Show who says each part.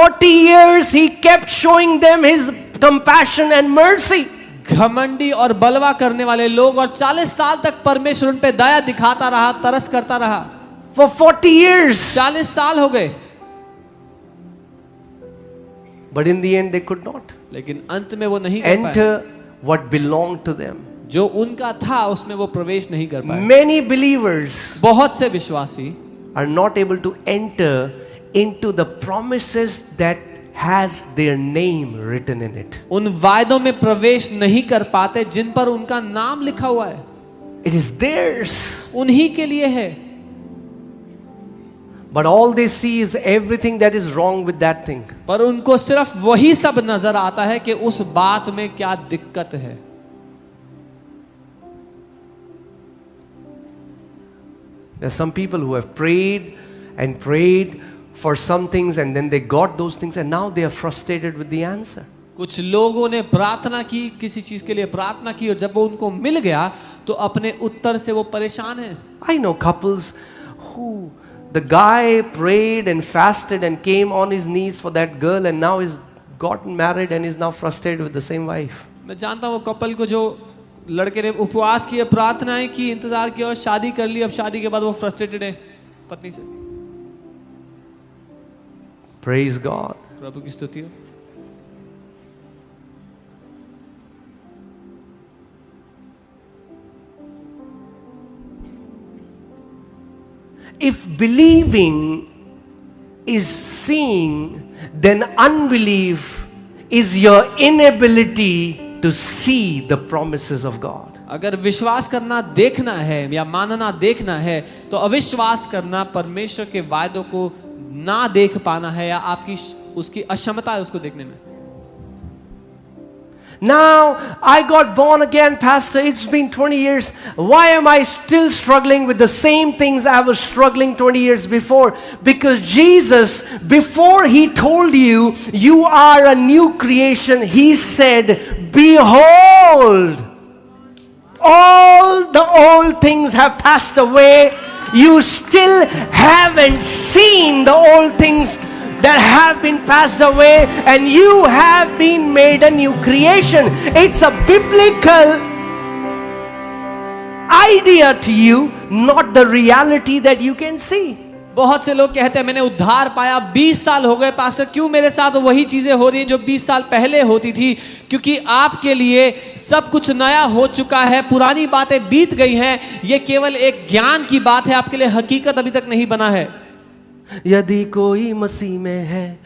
Speaker 1: 40 years he kept showing them his compassion and mercy.
Speaker 2: घमंडी और बलवा करने वाले लोग, और 40 साल तक परमेश्वर उन पे दया दिखाता रहा, तरस करता रहा.
Speaker 1: For 40 years.
Speaker 2: 40 साल हो गए.
Speaker 1: But in the end they could not
Speaker 2: लेकिन अंत में वो नहीं कर पाए.
Speaker 1: enter what belonged to them.
Speaker 2: जो उनका था उसमें वो प्रवेश नहीं कर पाए.
Speaker 1: Many believers
Speaker 2: बहुत से विश्वासी
Speaker 1: are not able to enter into the promises that has their name written in it.
Speaker 2: उन वायदों में प्रवेश नहीं कर पाते जिन पर उनका नाम लिखा हुआ है.
Speaker 1: It is theirs.
Speaker 2: उन्हीं के लिए है.
Speaker 1: But all they see is everything that is wrong with that thing.
Speaker 2: पर उनको सिर्फ वही सब नजर आता है कि उस बात में क्या दिक्कत है.
Speaker 1: There are some people who have prayed and prayed for some things and then they got those things and now they are frustrated with the answer.
Speaker 2: कुछ लोगों ने प्रार्थना की, किसी चीज के लिए प्रार्थना की, और जब वो उनको मिल गया तो अपने उत्तर से वो परेशान है.
Speaker 1: I know couples who the guy prayed and fasted and came on his knees for that girl and now is gotten married and is now frustrated with the same wife.
Speaker 2: मैं जानता हूँ वो कपल को जो लड़के ने उपवास किए, प्रार्थनाएं की, इंतजार किया और शादी कर ली. अब शादी के बाद वो फ्रस्ट्रेटेड है पत्नी से.
Speaker 1: Praise God.
Speaker 2: प्रभु की स्तुति हो.
Speaker 1: If believing is seeing, then unbelief is your inability to see the promises of God.
Speaker 2: अगर विश्वास करना देखना है या मानना देखना है, तो अविश्वास करना परमेश्वर के वायदों को ना देख पाना है, या आपकी उसकी अक्षमता है उसको देखने में.
Speaker 1: Now I got born again, Pastor. It's been 20 years. Why am I still struggling with the same things I was struggling 20 years before? Because Jesus, before He told you, you are a new creation, He said, behold, all the old things have passed away. You still haven't seen the old things that have been passed away, and you have been made a new creation. It's a biblical idea to you, not the reality that you can see.
Speaker 2: बहुत से लोग कहते हैं मैंने उद्धार पाया, 20 साल हो गए पास्टर, क्यों मेरे साथ वही चीजें हो रही हैं जो 20 साल पहले होती थी? क्योंकि आपके लिए सब कुछ नया हो चुका है, पुरानी बातें बीत गई हैं. ये केवल एक ज्ञान की बात है, आपके लिए हकीकत अभी तक नहीं बना है.
Speaker 1: यदि कोई मसीह में है